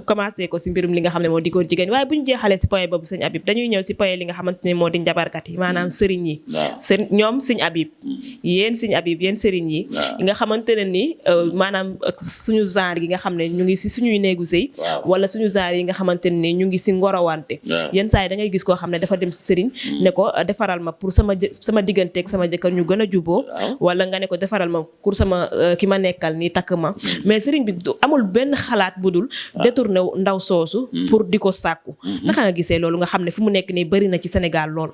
commencé ko si mbirum li nga xam ne moo di góor jigéen waaye bu ñu jeexalee si point boobu sëñ Habib dañuy ñëw si point li nga xamante ne moo di njabarkat yi maanaam sëriñ yi ñoom sëñ Habib yéen sëriñ yi nga xamante ne ni maanaam suñu genre yi nga xam ne ñu ngi si suñuy néegu sëy wala suñu genre yi nga xamante ne ni ñu ngi si ngorowante yenn saa yi da ngay gis koo xam ne dafa dem si sëriñ ne ko defaral ma pour sama digganteeg sama jëkkër ñu gën a juboo wala nga ne ko defaral ma pour sama ki ma nekkal nii takk ma mais sëriñ bi amul benn xalaat bu dul détourné ndaw soosu pour di ko sàkku naka nga gisee loolu nga xam ne fu mu nekk nii bëri na ci Sénégal lool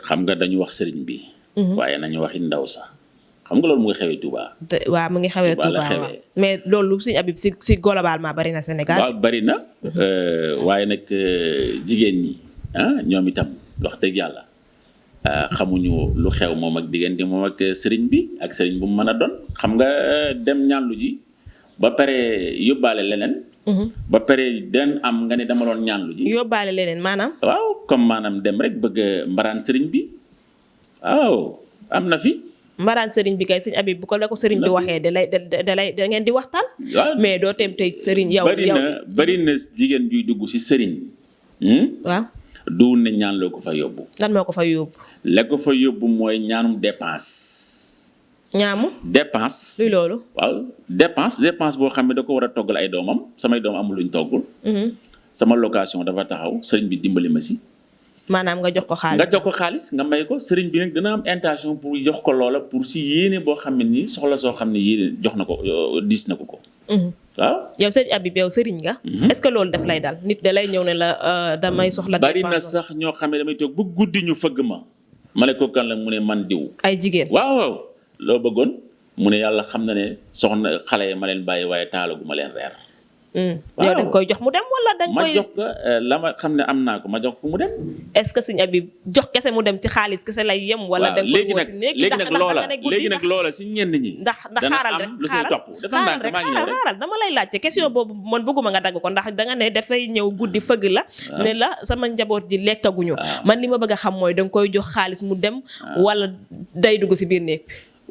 xam nga dañu wax sëriñ bi waaye nañu waxi ndaw sax xam nga loolu mu ngi xewee Touba waaw mu ngi xewee Touba waaw mais loolu Sëñ Habib si globalement bëri na Sénégal waaw bëri na waaye nag jigéen ñi ñoom itam wax dëgg yàlla xamuñu lu xew moom ak diggante moom ak sëriñ bi ak sëriñ bu mu mën a doon xam nga dem ñàllu ji ba pare yóbbaale leneen. ba pare den am nga ne dama doon ñaanlu ji. yóbbaale leneen maanaam. waaw comme maanaam dem rek bëgg mbaraan sëriñ bi waaw am na fi. mbaraan sëriñ bi kay sëñ Habib bu ko la ko sëriñ bi waxee da ngeen di waxtaan. mais doo teem tey sëriñ yow. bari na jigéen juy dugg si sëriñ. waaw. duwul ne ñaan loo ko fa yóbbu. lan moo ko fa yóbbu. la ko fa yóbbu mooy ñaanum dépense. ñaamu dépense luy loolu. waaw dépense boo xam ne da ko war a toggal ay doomam samay doom amul luñ toggul. sama location dafa taxaw sëriñ bi dimbali ma si. maanaam nga jox ko xaalis nga may ko sëriñ bi nag dina am intention pour jox ko loola pour si yéene boo xam ne nii soxla soo xam ne yéene jox na ko diis na ko. waaw yow sëñ Habib yow sëriñ nga. est-ce que loolu daf lay dal nit da lay ñëw ne la damay soxla. bari na sax ñoo xam ne damay toog bu guddi ñu fëgg ma. ma ne ko kan la mu ne man diw. ay jigéen waaw. loo bëggoon mu ne yàlla xam na ne soxna xale yi ma leen bàyyi waaye taalagu ma leen reer. yow dañ koy jox mu dem wala dañ koy. ma jox ko la ma xam ne am naa ko ma jox ko mu dem. est-ce que sëñ Habib jox kese mu dem si xaalis kese lay yem. wala dañ koy woo si néeg léegi nag loola si ñenn ñi. ndax xaaral rek lu siy topp xaaral dama lay laajte question boobu man bëgguma nga dagg ko ndax danga ne dafay ñëw guddi fëgg la. ne la sama njaboot ji lekkaguñu. man li ma bëgg a xam mooy danga koy jox xaalis mu dem. wala day dugg si biir néeg.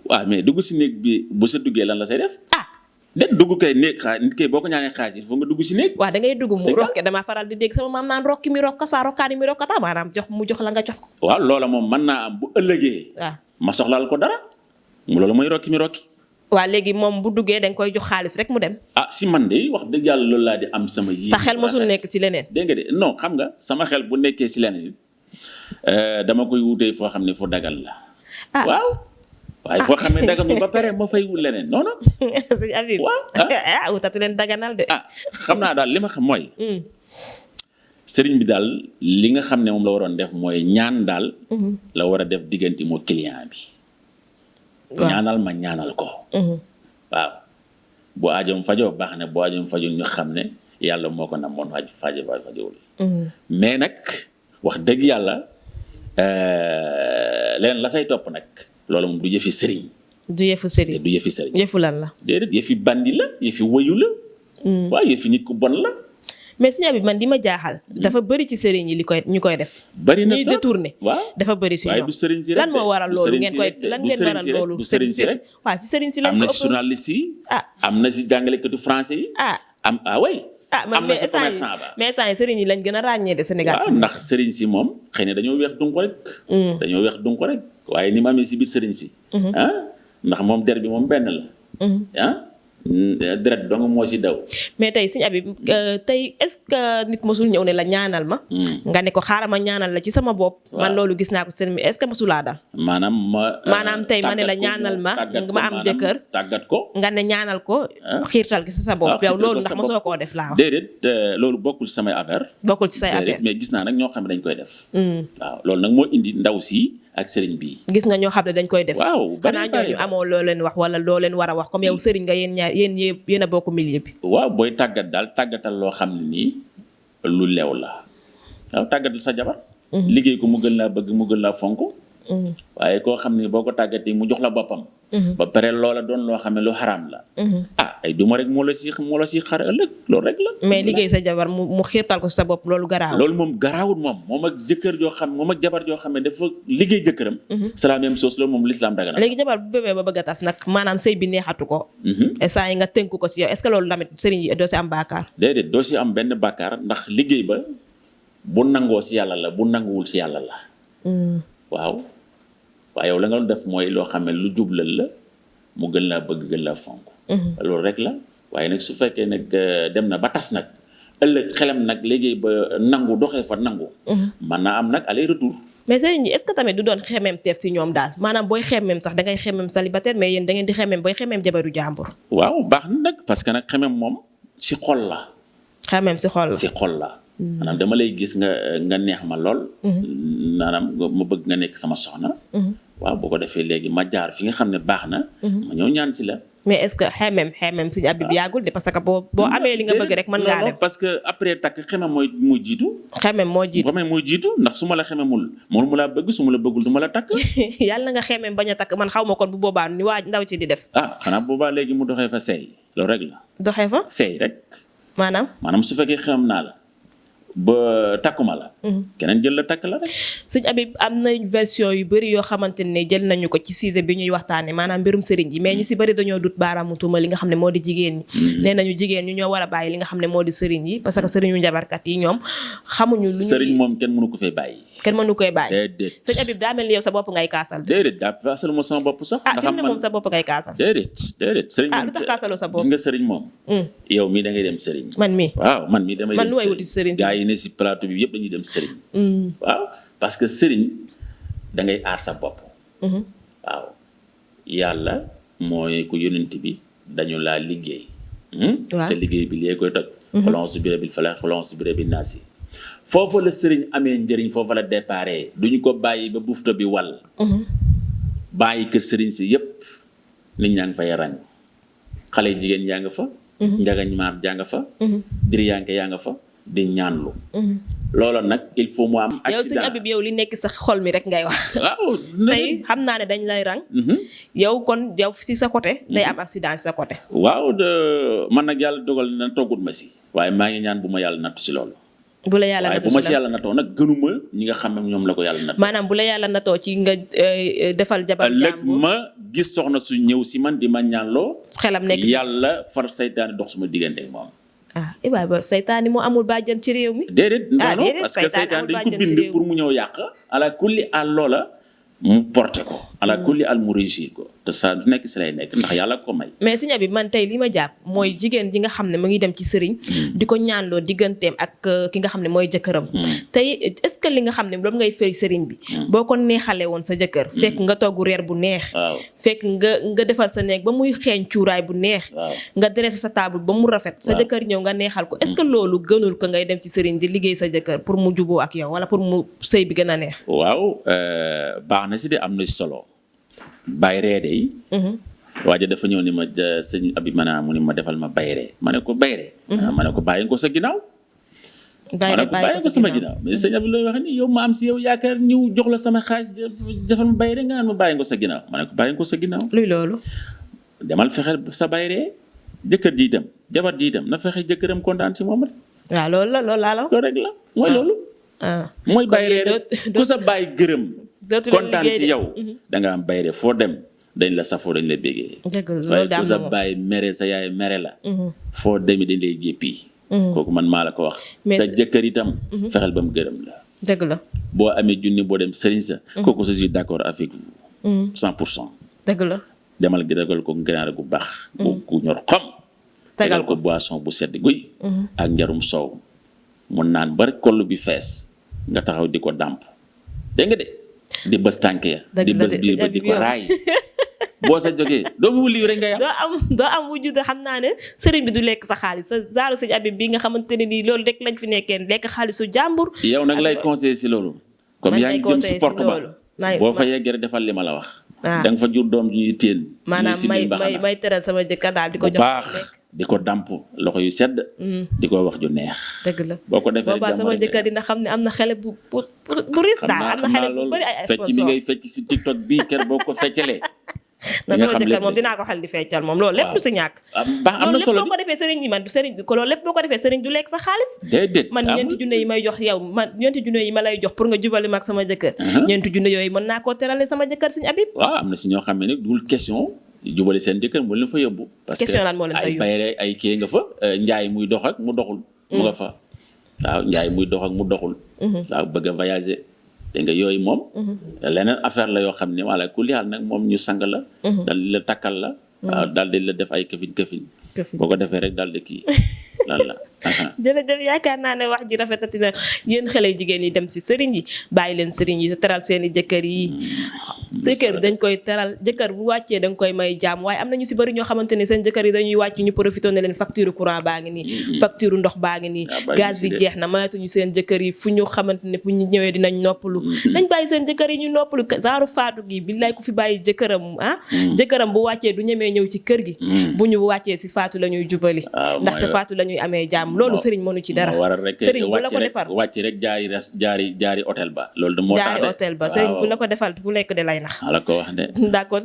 waaw mais dugg si néeg bi bu sa duggee lan la say def. dugg kay néeg nit kay boo ko ñaanee xaalis il faut nga dugg si néeg. waaw da ngay dugg mu rokke dama faral di dégg sama maam naan rokki mi rokka saa rokkaani mi rokkata maanaam mu jox la nga jox ko. waaw loola moom mën naa am bu ëllëgee. waaw ma soxlaal ko dara loolu mooy rokki mi rokki. waaw léegi moom bu duggee da nga koy jox xaalis rek mu dem. si man de wax dëgg yàlla loolu laa di am sama. yii sa xel mosul nekk si leneen. dégg nga de non xam nga sama xel bu nekkee si leneen dama koy wutee foo xam ne fu dagal la. waaw. waaye foo xam ne dagam ba pare ma fay wul leneen non non. sëñ Habib waaw wutatu leen daganal de. xam naa daal li ma xam mooy. sëriñ bi daal li nga xam ne moom la waroon def mooy ñaan daal. la war a def diggante moo client bi. ñaanal ma ñaanal ko. waaw bu aajoom fajoo baax na bu aajoom fajul ñu xam ne yàlla moo ko namoon fajowul. mais nag wax dëgg yàlla leneen la say topp nag. loolu moom du yëfi sëriñ. du yëfu sëriñ du yëfi sëriñ. yëfu lan la. déedéet yëfi bandi la yëfi woyu la. waaw yëfi nit ku bon la. mais sëñ Habib man di ma jaaxal. dafa bëri ci sëriñ yi ñu koy def. bëri na ñuy détourné. waaw dafa bëri si ñoom waaye du sëriñ si rek lan moo waral loolu ngeen koy lan ngeen waral loolu. du sëriñ si rek waaw si sëriñ si lañ ko am na si journaliste yi. am na si jàngalekatu français yi. way am na si commerçant ba mais saa yi sëriñ yi lañ gën a ràññee de Sénégal. waaw ndax sëriñ si moom xëy na dañoo weex dunko rek. dañoo weex dunko rek. waaye ni ma amee si biir sëriñ si. ndax moom der bi moom benn la. deret dong moo si daw. mais tey sëñ Habib tey est-ce que nit mosul ñëw ne la ñaanal ma. nga ne ko xaaral ma ñaanal la ci sama bopp. man loolu gis naa ko seen mi est-ce que mosulaa daal. maanaam tey ma ne la ñaanal ma ma am jëkkër. tàggat ko nga ne ñaanal ko. xiirtal ki sa bopp yow loolu ndax mosoo koo def laa wax. déedéet loolu bokkul ci samay affaire. bokkul ci say affaire mais gis naa nag ñoo xam ne dañ koy def. waaw loolu nag moo indi ndaw si ak sëriñ bi. gis nga ñoo xam ne dañ koy def. waaw xanaa ñooñu amoo loo leen wax wala loo leen war a wax comme yow sëriñ nga yéen a bokk milieu bi. waaw booy tàggat daal tàggatal loo xam ne nii lu leew la waaw tàggatal sa jabar. liggéey ko mu gën laa bëgg mu gën laa fonk. waaye koo xam ne boo ko tàggatee mu jox la boppam. ba pare loola doon loo xam ne lu xaraam la. ay duma rek moo la si xar ëllëg loolu rek la. mais liggéey sa jabar mu xiirtal ko sa bopp loolu garaaw. loolu moom garaawul moom ak jëkkër joo xam moom ak jabar joo xam ne dafa liggéey jëkkëram. c'est la même chose loolu moom l'islam daga na. léegi jabar bu bébee ba bëgg a tas nag maanaam sëy bi neexatu ko. saa yi nga tënk ko ci yow est-ce que loolu tamit sëriñ yi doo si am baakaar. déedéet doo si am benn baakaar ndax liggéey ba bu nangoo si yàlla la bu nanguwul si yàlla la. waaw waaye yow la nga def mooy loo xam ne lu jublal la mu gën laa bëgg gën laa fonk. loolu rek la waaye nag su fekkee nag dem na ba tas nag ëllëg xelam nag liggéey ba nangu doxee fa nangu. mën naa am nag aller retour. mais sëriñ yi est-ce que tamit du doon xemmeem teef si ñoom daal maanaam booy xemmeem sax da ngay xemmeem célibataire mais yéen da ngeen di xemmeem booy xemmeem jabaru jàmbur. waaw baax na nag parce que nag xemmeem moom si xol la. xemmeem si xol la si xol la. maanaam dama lay gis nga neex ma lool. maanaam ma bëgg nga nekk sama soxna. waaw boo ko defee léegi ma jaar fi nga xam ne baax na. ma ñëw ñaan si la. mais est-ce que xemmeem Sëñ Habib yàggul de parce que boo amee li nga bëgg rek mën ngaa dem. parce que après takk xemmeem mooy jiitu. xemmeem moo jiitu ndax su ma la xemmeemul mu laa bëgg su ma la bëggul du ma la takk. yàlla nga xemmeem bañ a takk man xaw ma kon bu boobaa ni waa ndaw ci di def. xanaa boobaa léegi mu doxee fa seey loolu rek la. doxee fa seey rek. maanaam su fekkee xemmeem naa la ba takkuma la. keneen jël la takk la rek. Sëñ Habib am na version yu bëri yoo xamante ne jël nañu ko ci sujet bi ñuy waxtaanee maanaam mbirum sëriñ ji mais ñu si bëri dañoo dut baaraamu tuuma li nga xam ne moo di jigéen ñi. nee nañu jigéen ñi ñoo war a bàyyi li nga xam ne moo di sëriñ yi parce que sëriñu njabarkat yi ñoom xamuñu. lu ñu sëriñ moom kenn mënu ko fee bàyyi. kenn mënu koy bàyyi. déedéet Sëñ Habib daa mel ni yow sa bopp ngay kaasal. déedéet daa kaasalu ma sama bopp sax. fi mu ne moom sa bopp ngay kaasal. déedéet sëriñ moom lu tax kaasaloo sa bopp. gis nga sëriñ moom. yow mii da ngay dem sëriñ. man mii waaw man mii damay dem man lu may wuti sëriñ gaa yi ne si plateau bi yëpp dañuy dem sëriñ. waaw parce que sëriñ da ngay aar sa bopp. waaw yàlla mooy ku yonent bi dañu laa liggéey. sa liggéey bi lee koy toj. xolonsu bi rabbil falaq xolonsu bi rabbin naasi foofu la sëriñ amee njëriñ foofu la déparé duñu ko bàyyi ba bufta bi wal. bàyyi kër sëriñ si yëpp nit ñaa ngi fay ràññ xale jigéen yaa nga fa. njagañ maar jaa nga fa. diriyanke yaa nga fa di ñaanlu. loolu nag il faut mu am. accident yow Sëñ Habib yow li nekk sa xol mi rek ngay wax. waaw tey xam naa ne dañ lay rang. yow kon yow si sa côté. day am accident si sa côté. waaw man nag yàlla dogal na toggut ma si. waaye maa ngi ñaan bu ma yàlla nattu si loolu. bu la yàlla natoo waaye bu ma si yàlla natoo nag gënuma ñi nga xam ne ñoom la ko yàlla natoo. maanaam bu la yàlla natoo ci nga defal jabar ëllëg jàmbur ma gis soxna su ñëw si man di ma ñaanloo. xelam nekk si yàlla far saytaane dox suma diggante ak moom. ba saytaane moo amul bàjjan ci réew mi. déedéet non parce que saytaane dañ ko bind pour mu ñëw yàq. ala kulli àll loola mu porté ko. ala kulli àll mu réussir ko te saa du nekk si lay nekk ndax yàlla ko may. mais Sëñ Habib man tey li ma jàpp mooy jigéen ji nga xam ne mu ngi dem ci sëriñ. di ko ñaanloo digganteem ak ki nga xam ne mooy jëkkëram. tey est-ce que li nga xam ne loolu ngay fay sëriñ bi. boo ko neexalee woon sa jëkkër. fekk nga togg reer bu neex. fekk nga defal sa néeg ba muy xeeñ cuuraay bu neex. nga dressé sa table ba mu rafet. sa jëkkër ñëw nga neexal ko est-ce que loolu gënul ko ngay dem ci sëriñ di liggéey sa jëkkër pour mu juboo ak yow wala pour mu sëy bi gën a neex. waaw baax na si de am na solo. bàyyi reede yi. waaye dafa ñëw ni ma Sëñ Habib mu ni ma defal ma bayree ma ne ko bayree. ma ne ko bàyyi ko sa ginnaaw. bàyyi ko sama ginnaaw mais Sëñ Habib looy wax ni yow ma am si yow yaakaar ñëw jox la sama xaalis defal ma bayree nga naan ma bàyyi ko sa ginnaaw ma ne ko bàyyi ko sa ginnaaw. luy loolu. demal fexeel sa bayree jëkkër ji itam jabar ji itam na fexe jëkkëram kontaan si moom rek. waaw loolu laa la. loolu rek la mooy loolu. mooy bayree rek ku sa bàyyi gërëm. kontaan ci yow da nga am bayre foo dem dañ la safoo dañ la bégee. waaye ku sa bàyyi mere sa yaay mere la. foo demi dañ lay jéppi. kooku man maa la ko wax. sa jëkkër itam. fexeel ba mu gërëm la. dëgg la boo amee junni boo dem sëriñ sa. kooku je suis d'accord avec vous. 100%. dëgg la demal gërëgal ko ginaar gu baax. ku ñor xom. tegal ko boisson bu sedd guy. ak njarum soow. mu naan ba koll bi fees nga taxaw di ko dàmp dégg nga de. di bës tànk ya di bës biir ba di ko raay boo sa jógee doo mu wuli rek nga yam doo am wujju de xam naa ne sëriñ bi du lekk sa xaalis sa zaaru Sëñ Habib bi nga xamante ne nii loolu rek lañ fi nekkee lekk xaalisu jàmbur. yow nag lay conseillé si loolu. comme yaa ngi jëm si porte ba boo fa yeggee rek defal li ma la wax. da nga fa jur doom ju ñuy téen. maanaam may teral sama jëkkër daal di ko jox baax di ko dàmp loxo yu sedd. di ko wax ju neex. dëgg la boo ko defee boobaa sama jëkkër dina xam ne am na xale bu riis daal am na xale bu bëri ay sponsor fecc mi ngay fecc si TikTok bii kër boo ko feccalee. na sama jëkkër moom dinaa ko xel di feccal moom loolu lépp du si ñàkk. baax am na solo loolu lépp boo ko defee sëriñ yi man du sëriñ ko loolu lépp boo ko defee sëriñ du lekk sa xaalis. déedéet man ñeenti junne yi may jox yow man ñeenti junne yi ma lay jox pour nga jubali ma ak sama jëkkër. ñeenti junne yooyu mën naa koo terale sama jëkkër Sëñ Habib. waaw am na si ñoo xam ne nag dul question jubali seen jëkkër moo leen fa yóbbu. parce que question lan moo leen fa yóbbu ay bayre ay kii nga fa njaay muy dox ak mu doxul. mu nga fa waaw njaay muy dox ak mu doxul. waaw bëgg a voyager. dégg nga yooyu moom. leneen affaire la yoo xam ne wala ku liyaal nag moom ñu sang la. daal di la takkal la. waaw daal di la def ay këfin. boo ko defee rek daal di kii lan la. jërëjëf yaakaar naa ne wax ji rafetati na yéen xale jigéen yi dem si sëriñ yi bàyyi leen sëriñ yi teral seen i jëkkër yi. jëkkër dañ koy teral jëkkër bu wàccee da nga koy may jaam waaye am na ñu si bëri ñoo xamante ne seen jëkkër yi dañuy wàcc ñu profité ne leen facture courant baa ngi nii. facture ndox baa ngi nii. gaz bi jeex na mayatuñu seen jëkkër yi fu ñu xamante ne fu ñu ñëwee dinañ noppalu. nañ bàyyi seen jëkkër yi ñu noppalu genre faatu gi billaay ku fi bàyyi jëkkëram jëkkëram bu wàccee du ñemee ñëw ci kër gi. bu ñu wàccee si faatu la ñuy jubali. ndax si faatu la ñuy amee jaam loolu sëriñ mënu ci dara. sëriñ bu la ko defar wàcc rek jaari hôtel ba loolu de moo tax de jaari hôtel ba sëriñ bu la ko defal bu lekk de lay nax. la ko wax de d'accord